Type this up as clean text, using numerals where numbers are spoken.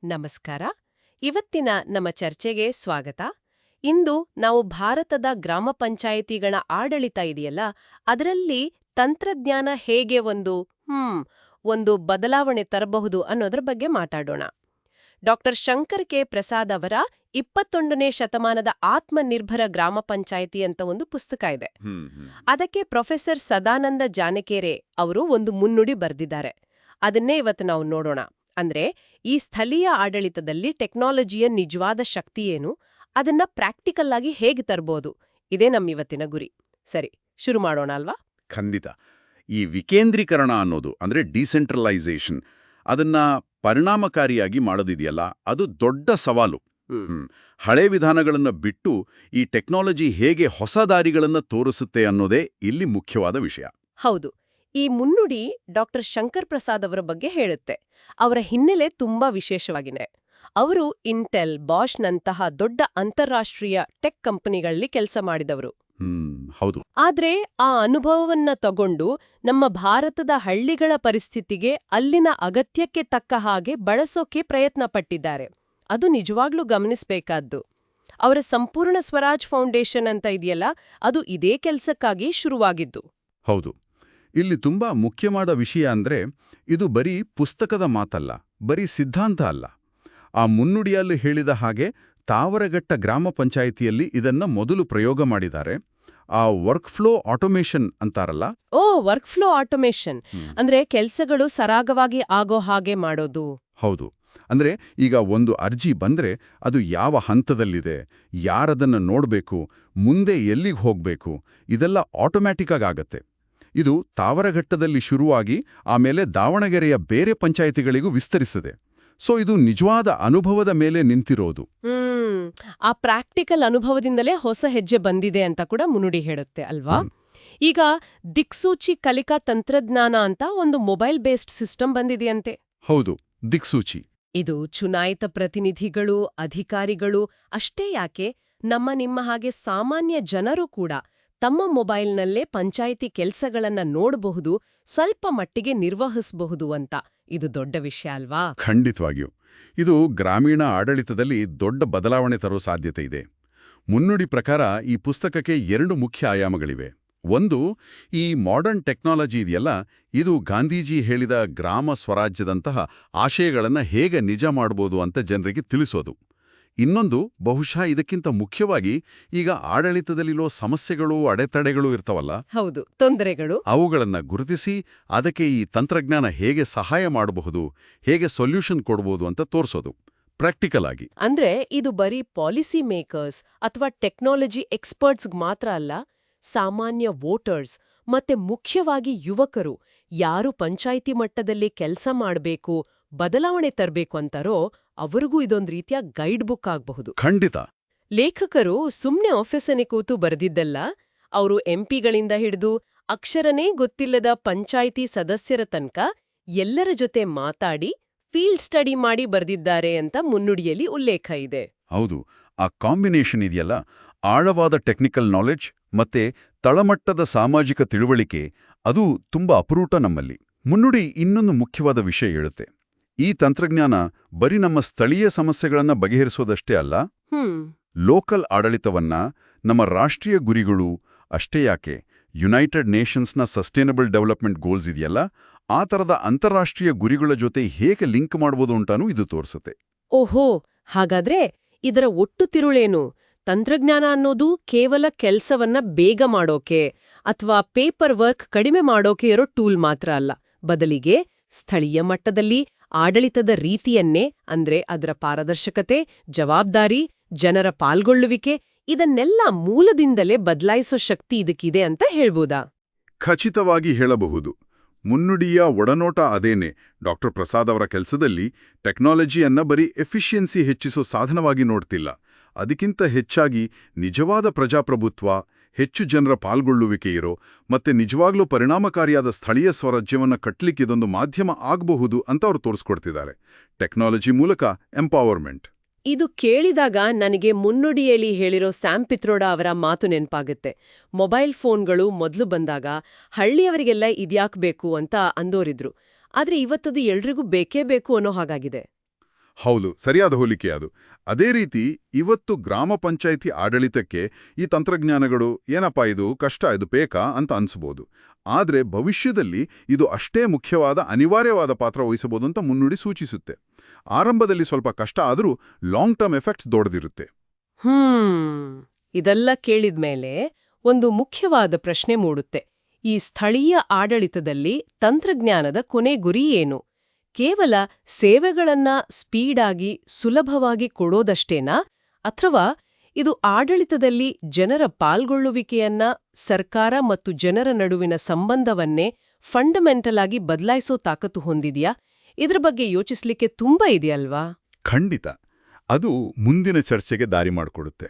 ನಮಸ್ಕಾರ. ಇವತ್ತಿನ ನಮ್ಮ ಚರ್ಚೆಗೆ ಸ್ವಾಗತ. ಇಂದು ನಾವು ಭಾರತದ ಗ್ರಾಮ ಪಂಚಾಯಿತಿಗಳ ಆಡಳಿತ ಇದೆಯಲ್ಲ, ಅದರಲ್ಲಿ ತಂತ್ರಜ್ಞಾನ ಹೇಗೆ ಒಂದು ಬದಲಾವಣೆ ತರಬಹುದು ಅನ್ನೋದ್ರ ಬಗ್ಗೆ ಮಾತಾಡೋಣ. ಡಾಕ್ಟರ್ ಶಂಕರ್ ಕೆ ಪ್ರಸಾದ್ ಅವರ 21ನೇ ಶತಮಾನದ ಆತ್ಮನಿರ್ಭರ ಗ್ರಾಮ ಪಂಚಾಯಿತಿ ಅಂತ ಒಂದು ಪುಸ್ತಕ ಇದೆ. ಅದಕ್ಕೆ ಪ್ರೊಫೆಸರ್ ಸದಾನಂದ ಜಾನಕೇರೆ ಅವರು ಒಂದು ಮುನ್ನುಡಿ ಬರೆದಿದ್ದಾರೆ. ಅದನ್ನೇ ಇವತ್ತು ನಾವು ನೋಡೋಣ. ಅಂದ್ರೆ ಈ ಸ್ಥಳೀಯ ಆಡಳಿತದಲ್ಲಿ ಟೆಕ್ನಾಲಜಿಯ ನಿಜವಾದ ಶಕ್ತಿ ಏನು, ಅದನ್ನ ಪ್ರಾಕ್ಟಿಕಲ್ ಆಗಿ ಹೇಗೆ ತರಬಹುದು, ಇದೇ ನಮ್ಮಿವತ್ತಿನ ಗುರಿ. ಸರಿ, ಶುರು ಮಾಡೋಣ ಅಲ್ವಾ? ಖಂಡಿತ. ಈ ವಿಕೇಂದ್ರೀಕರಣ ಅನ್ನೋದು ಅಂದ್ರೆ ಡಿಸೆಂಟ್ರಲೈಸೇಷನ್, ಅದನ್ನ ಪರಿಣಾಮಕಾರಿಯಾಗಿ ಮಾಡೋದಿದೆಯಲ್ಲ, ಅದು ದೊಡ್ಡ ಸವಾಲು. ಹಳೆ ವಿಧಾನಗಳನ್ನು ಬಿಟ್ಟು ಈ ಟೆಕ್ನಾಲಜಿ ಹೇಗೆ ಹೊಸ ದಾರಿಗಳನ್ನು ತೋರಿಸುತ್ತೆ ಅನ್ನೋದೇ ಇಲ್ಲಿ ಮುಖ್ಯವಾದ ವಿಷಯ. ಹೌದು. ಈ ಮುನ್ನುಡಿ ಡಾಕ್ಟರ್ ಶಂಕರ್ ಪ್ರಸಾದ್ ಅವರ ಬಗ್ಗೆ ಹೇಳುತ್ತೆ. ಅವರ ಹಿನ್ನೆಲೆ ತುಂಬಾ ವಿಶೇಷವಾಗಿದೆ. ಅವರು ಇಂಟೆಲ್, ಬಾಷ್ನಂತಹ ದೊಡ್ಡ ಅಂತಾರಾಷ್ಟ್ರೀಯ ಟೆಕ್ ಕಂಪನಿಗಳಲ್ಲಿ ಕೆಲಸ ಮಾಡಿದವರು. ಹೌದು. ಆದ್ರೆ ಆ ಅನುಭವವನ್ನ ತಗೊಂಡು ನಮ್ಮ ಭಾರತದ ಹಳ್ಳಿಗಳ ಪರಿಸ್ಥಿತಿಗೆ, ಅಲ್ಲಿನ ಅಗತ್ಯಕ್ಕೆ ತಕ್ಕ ಹಾಗೆ ಬಳಸೋಕೆ ಪ್ರಯತ್ನ ಪಟ್ಟಿದ್ದಾರೆ. ಅದು ನಿಜವಾಗ್ಲೂ ಗಮನಿಸಬೇಕಾದ್ದು. ಅವರ ಸಂಪೂರ್ಣ ಸ್ವರಾಜ್ ಫೌಂಡೇಶನ್ ಅಂತ ಇದೆಯಲ್ಲ, ಅದು ಇದೇ ಕೆಲಸಕ್ಕಾಗಿ ಶುರುವಾಗಿದ್ದು. ಹೌದು. ಇಲ್ಲಿ ತುಂಬಾ ಮುಖ್ಯವಾದ ವಿಷಯ ಅಂದ್ರೆ, ಇದು ಬರೀ ಪುಸ್ತಕದ ಮಾತಲ್ಲ, ಬರೀ ಸಿದ್ಧಾಂತ ಅಲ್ಲ. ಆ ಮುನ್ನುಡಿಯಲ್ಲಿ ಹೇಳಿದ ಹಾಗೆ ತಾವರಘಟ್ಟ ಗ್ರಾಮ ಪಂಚಾಯಿತಿಯಲ್ಲಿ ಇದನ್ನ ಮೊದಲು ಪ್ರಯೋಗ ಮಾಡಿದ್ದಾರೆ. ಆ ವರ್ಕ್ ಫ್ಲೋ ಆಟೋಮೇಷನ್ ಅಂತಾರಲ್ಲ. ವರ್ಕ್ ಫ್ಲೋ ಆಟೋಮೇಷನ್ ಅಂದ್ರೆ ಕೆಲಸಗಳು ಸರಾಗವಾಗಿ ಆಗೋ ಹಾಗೆ ಮಾಡೋದು. ಹೌದು. ಅಂದ್ರೆ ಈಗ ಒಂದು ಅರ್ಜಿ ಬಂದ್ರೆ ಅದು ಯಾವ ಹಂತದಲ್ಲಿದೆ, ಯಾರದನ್ನ ನೋಡ್ಬೇಕು, ಮುಂದೆ ಎಲ್ಲಿಗೆ ಹೋಗ್ಬೇಕು, ಇದೆಲ್ಲ ಆಟೋಮ್ಯಾಟಿಕ್ ಆಗತ್ತೆ. ಇದು ತಾವರಘಟ್ಟದಲ್ಲಿ ಶುರುವಾಗಿ ಆಮೇಲೆ ದಾವಣಗೆರೆಯ ಬೇರೆ ಪಂಚಾಯಿತಿಗಳಿಗೂ ವಿಸ್ತರಿಸಿದೆ. ಸೊ ಇದು ನಿಜವಾದ ಅನುಭವದ ಮೇಲೆ ನಿಂತಿರೋದು. ಆ ಪ್ರಾಕ್ಟಿಕಲ್ ಅನುಭವದಿಂದಲೇ ಹೊಸ ಹೆಜ್ಜೆ ಬಂದಿದೆ ಅಂತ ಕೂಡ ಮುನ್ನುಡಿ ಹೇಳುತ್ತೆ ಅಲ್ವಾ? ಈಗ ದಿಕ್ಸೂಚಿ ಕಲಿಕಾ ತಂತ್ರಜ್ಞಾನ ಅಂತ ಒಂದು ಮೊಬೈಲ್ ಬೇಸ್ಡ್ ಸಿಸ್ಟಮ್ ಬಂದಿದೆಯಂತೆ. ಹೌದು, ದಿಕ್ಸೂಚಿ. ಇದು ಚುನಾಯಿತ ಪ್ರತಿನಿಧಿಗಳು, ಅಧಿಕಾರಿಗಳು ಅಷ್ಟೇ ಯಾಕೆ, ನಿಮ್ಮ ಹಾಗೆ ಸಾಮಾನ್ಯ ಜನರು ಕೂಡ ತಮ್ಮ ಮೊಬೈಲ್ನಲ್ಲೇ ಪಂಚಾಯಿತಿ ಕೆಲ್ಸಗಳನ್ನ ನೋಡಬಹುದು, ಸ್ವಲ್ಪ ಮಟ್ಟಿಗೆ ನಿರ್ವಹಿಸಬಹುದು ಅಂತ. ಇದು ದೊಡ್ಡ ವಿಷಯ ಅಲ್ವಾ? ಖಂಡಿತವಾಗಿಯೂ. ಇದು ಗ್ರಾಮೀಣ ಆಡಳಿತದಲ್ಲಿ ದೊಡ್ಡ ಬದಲಾವಣೆ ತರೋ ಸಾಧ್ಯತೆ ಇದೆ. ಮುನ್ನುಡಿ ಪ್ರಕಾರ ಈ ಪುಸ್ತಕಕ್ಕೆ 2 ಮುಖ್ಯ ಆಯಾಮಗಳಿವೆ. ಒಂದು, ಈ ಮಾಡರ್ನ್ ಟೆಕ್ನಾಲಜಿ ಇದೆಯಲ್ಲ, ಇದು ಗಾಂಧೀಜಿ ಹೇಳಿದ ಗ್ರಾಮ ಸ್ವರಾಜ್ಯದಂತಹ ಆಶಯಗಳನ್ನು ಹೇಗೆ ನಿಜ ಮಾಡ್ಬೋದು ಅಂತ ಜನರಿಗೆ ತಿಳಿಸೋದು. ಇನ್ನೊಂದು, ಬಹುಶಃ ಇದಕ್ಕಿಂತ ಮುಖ್ಯವಾಗಿ, ಈಗ ಆಡಳಿತದಲ್ಲಿರೋ ಸಮಸ್ಯೆಗಳು, ಅಡೆತಡೆಗಳು ಇರ್ತಾವಲ್ಲ, ಹೌದು, ತೊಂದರೆಗಳು, ಅವುಗಳನ್ನ ಗುರುತಿಸಿ ಅದಕ್ಕೆ ಈ ತಂತ್ರಜ್ಞಾನ ಹೇಗೆ ಸಹಾಯ ಮಾಡಬಹುದು, ಹೇಗೆ ಸೊಲ್ಯೂಷನ್ ಕೊಡಬಹುದು ಅಂತ ತೋರಿಸೋದು ಪ್ರಾಕ್ಟಿಕಲ್ ಆಗಿ. ಅಂದ್ರೆ ಇದು ಬರೀ ಪಾಲಿಸಿ ಮೇಕರ್ಸ್ ಅಥವಾ ಟೆಕ್ನಾಲಜಿ ಎಕ್ಸ್ಪರ್ಟ್ಸ್ ಮಾತ್ರ ಅಲ್ಲ, ಸಾಮಾನ್ಯ ವೋಟರ್ಸ್ ಮತ್ತೆ ಮುಖ್ಯವಾಗಿ ಯುವಕರು, ಯಾರು ಪಂಚಾಯಿತಿ ಮಟ್ಟದಲ್ಲಿ ಕೆಲಸ ಮಾಡಬೇಕು, ಬದಲಾವಣೆ ತರಬೇಕು ಅಂತಾರೋ ಅವರಿಗೂ ಇದೊಂದು ರೀತಿಯ ಗೈಡ್ ಬುಕ್ ಆಗಬಹುದು. ಖಂಡಿತ. ಲೇಖಕರು ಸುಮ್ನೆ ಆಫೀಸನೆ ಕೂತು ಬರೆದಿದ್ದಲ್ಲ, ಅವರು ಎಂಪಿಗಳಿಂದ ಹಿಡಿದು ಅಕ್ಷರನೇ ಗೊತ್ತಿಲ್ಲದ ಪಂಚಾಯಿತಿ ಸದಸ್ಯರ ತನಕ ಎಲ್ಲರ ಜೊತೆ ಮಾತಾಡಿ ಫೀಲ್ಡ್ ಸ್ಟಡಿ ಮಾಡಿ ಬರೆದಿದ್ದಾರೆ ಅಂತ ಮುನ್ನುಡಿಯಲ್ಲಿ ಉಲ್ಲೇಖ ಇದೆ. ಹೌದು. ಆ ಕಾಂಬಿನೇಷನ್ ಇದೆಯಲ್ಲ, ಆಳವಾದ ಟೆಕ್ನಿಕಲ್ ನಾಲೆಡ್ಜ್ ಮತ್ತೆ ತಳಮಟ್ಟದ ಸಾಮಾಜಿಕ ತಿಳುವಳಿಕೆ, ಅದು ತುಂಬಾ ಅಪರೂಪ ನಮ್ಮಲ್ಲಿ. ಮುನ್ನುಡಿ ಇನ್ನೊಂದು ಮುಖ್ಯವಾದ ವಿಷಯ ಹೇಳುತ್ತೆ. ಈ ತಂತ್ರಜ್ಞಾನ ಬರೀ ನಮ್ಮ ಸ್ಥಳೀಯ ಸಮಸ್ಯೆಗಳನ್ನ ಬಗೆಹರಿಸೋದಷ್ಟೇ ಅಲ್ಲ, ಲೋಕಲ್ ಆಡಳಿತವನ್ನ, ನಮ್ಮ ರಾಷ್ಟ್ರೀಯ ಗುರಿಗಳು ಅಷ್ಟೇ ಯಾಕೆ, ಯುನೈಟೆಡ್ ನೇಷನ್ಸ್ನ ಸಸ್ಟೈನಬಲ್ ಡೆವಲಪ್ಮೆಂಟ್ ಗೋಲ್ಸ್ ಇದೆಯಲ್ಲ, ಆ ಥರದ ಅಂತಾರಾಷ್ಟ್ರೀಯ ಗುರಿಗಳ ಜೊತೆ ಹೇಗೆ ಲಿಂಕ್ ಮಾಡ್ಬೋದು ಅಂತಾನೂ ಇದು ತೋರಿಸುತ್ತೆ. ಓಹೋ, ಹಾಗಾದ್ರೆ ಇದರ ಒಟ್ಟು ತಿರುಳೇನು? ತಂತ್ರಜ್ಞಾನ ಅನ್ನೋದು ಕೇವಲ ಕೆಲ್ಸವನ್ನ ಬೇಗ ಮಾಡೋಕೆ ಅಥವಾ ಪೇಪರ್ ವರ್ಕ್ ಕಡಿಮೆ ಮಾಡೋಕೆ ಇರೋ ಟೂಲ್ ಮಾತ್ರ ಅಲ್ಲ. ಬದಲಿಗೆ ಸ್ಥಳೀಯ ಮಟ್ಟದಲ್ಲಿ ಆಡಳಿತದ ರೀತಿಯನ್ನೇ, ಅಂದ್ರೆ ಅದರ ಪಾರದರ್ಶಕತೆ, ಜವಾಬ್ದಾರಿ, ಜನರ ಪಾಲ್ಗೊಳ್ಳುವಿಕೆ, ಇದನ್ನೆಲ್ಲ ಮೂಲದಿಂದಲೇ ಬದಲಾಯಿಸೋ ಶಕ್ತಿ ಇದಕ್ಕಿದೆ ಅಂತ ಹೇಳ್ಬೋದಾ? ಖಚಿತವಾಗಿ ಹೇಳಬಹುದು. ಮುನ್ನುಡಿಯ ಒಡನೋಟ ಅದೇನೆ. ಡಾಕ್ಟರ್ ಪ್ರಸಾದ್ ಅವರ ಕೆಲಸದಲ್ಲಿ ಟೆಕ್ನಾಲಜಿಯನ್ನ ಬರೀ ಎಫಿಷಿಯನ್ಸಿ ಹೆಚ್ಚಿಸೋ ಸಾಧನವಾಗಿ ನೋಡ್ತಿಲ್ಲ, ಅದಕ್ಕಿಂತ ಹೆಚ್ಚಾಗಿ ನಿಜವಾದ ಪ್ರಜಾಪ್ರಭುತ್ವ, ಹೆಚ್ಚು ಜನರ ಪಾಲ್ಗೊಳ್ಳುವಿಕೆ ಇರೋ ಮತ್ತೆ ನಿಜವಾಗ್ಲೂ ಪರಿಣಾಮಕಾರಿಯಾದ ಸ್ಥಳೀಯ ಸ್ವರಾಜ್ಯವನ್ನ ಕಟ್ಲಿಕ್ಕೆ ಇದೊಂದು ಮಾಧ್ಯಮ ಆಗಬಹುದು ಅಂತ ಅವರು ತೋರಿಸ್ಕೊಡ್ತಿದ್ದಾರೆ. ಟೆಕ್ನಾಲಜಿ ಮೂಲಕ ಎಂಪವರ್ಮೆಂಟ್. ಇದು ಕೇಳಿದಾಗ ನನಗೆ ಮುನ್ನುಡಿಯಲ್ಲಿ ಹೇಳಿರೋ ಸ್ಯಾಮ್ ಪಿತ್ರೋಡಾ ಅವರ ಮಾತು ನೆನಪಾಗುತ್ತೆ. ಮೊಬೈಲ್ ಫೋನ್ಗಳು ಮೊದಲು ಬಂದಾಗ ಹಳ್ಳಿಯವರಿಗೆಲ್ಲ ಇದ್ಯಾಕ್ ಬೇಕು ಅಂತ ಅಂದೋರಿದ್ರು. ಆದ್ರೆ ಇವತ್ತದು ಎಲ್ರಿಗೂ ಬೇಕೇ ಬೇಕು ಅನ್ನೋ ಹಾಗಾಗಿದೆ. ಹೌದು, ಸರಿಯಾದ ಹೋಲಿಕೆ ಅದು. ಅದೇ ರೀತಿ ಇವತ್ತು ಗ್ರಾಮ ಪಂಚಾಯಿತಿ ಆಡಳಿತಕ್ಕೆ ಈ ತಂತ್ರಜ್ಞಾನಗಳು ಏನಪ್ಪಾ ಇದು ಕಷ್ಟ, ಇದು ಬೇಕಾ ಅಂತ ಅನ್ಸ್ಬೋದು. ಆದ್ರೆ ಭವಿಷ್ಯದಲ್ಲಿ ಇದು ಅಷ್ಟೇ ಮುಖ್ಯವಾದ ಅನಿವಾರ್ಯವಾದ ಪಾತ್ರ ವಹಿಸಬಹುದು ಅಂತ ಮುನ್ನುಡಿ ಸೂಚಿಸುತ್ತೆ. ಆರಂಭದಲ್ಲಿ ಸ್ವಲ್ಪ ಕಷ್ಟ ಆದರೂ ಲಾಂಗ್ ಟರ್ಮ್ ಎಫೆಕ್ಟ್ಸ್ ದೊಡ್ಡದಿರುತ್ತೆ. ಇದೆಲ್ಲ ಕೇಳಿದ್ಮೇಲೆ ಒಂದು ಮುಖ್ಯವಾದ ಪ್ರಶ್ನೆ ಮೂಡುತ್ತೆ. ಈ ಸ್ಥಳೀಯ ಆಡಳಿತದಲ್ಲಿ ತಂತ್ರಜ್ಞಾನದ ಕೊನೆ ಗುರಿ ಏನು? ಕೇವಲ ಸೇವೆಗಳನ್ನ ಸ್ಪೀಡಾಗಿ ಸುಲಭವಾಗಿ ಕೊಡೋದಷ್ಟೇನಾ? ಅಥವಾ ಇದು ಆಡಳಿತದಲ್ಲಿ ಜನರ ಪಾಲ್ಗೊಳ್ಳುವಿಕೆಯನ್ನ, ಸರ್ಕಾರ ಮತ್ತು ಜನರ ನಡುವಿನ ಸಂಬಂಧವನ್ನೇ ಫಂಡಮೆಂಟಲ್ ಆಗಿ ಬದಲಾಯಿಸೋ ತಾಕತ್ತು ಹೊಂದಿದ್ಯಾ? ಇದ್ರ ಬಗ್ಗೆ ಯೋಚಿಸ್ಲಿಕ್ಕೆ ತುಂಬಾ ಇದೆಯಲ್ವಾ? ಖಂಡಿತ. ಅದು ಮುಂದಿನ ಚರ್ಚೆಗೆ ದಾರಿ ಮಾಡಿಕೊಡುತ್ತೆ.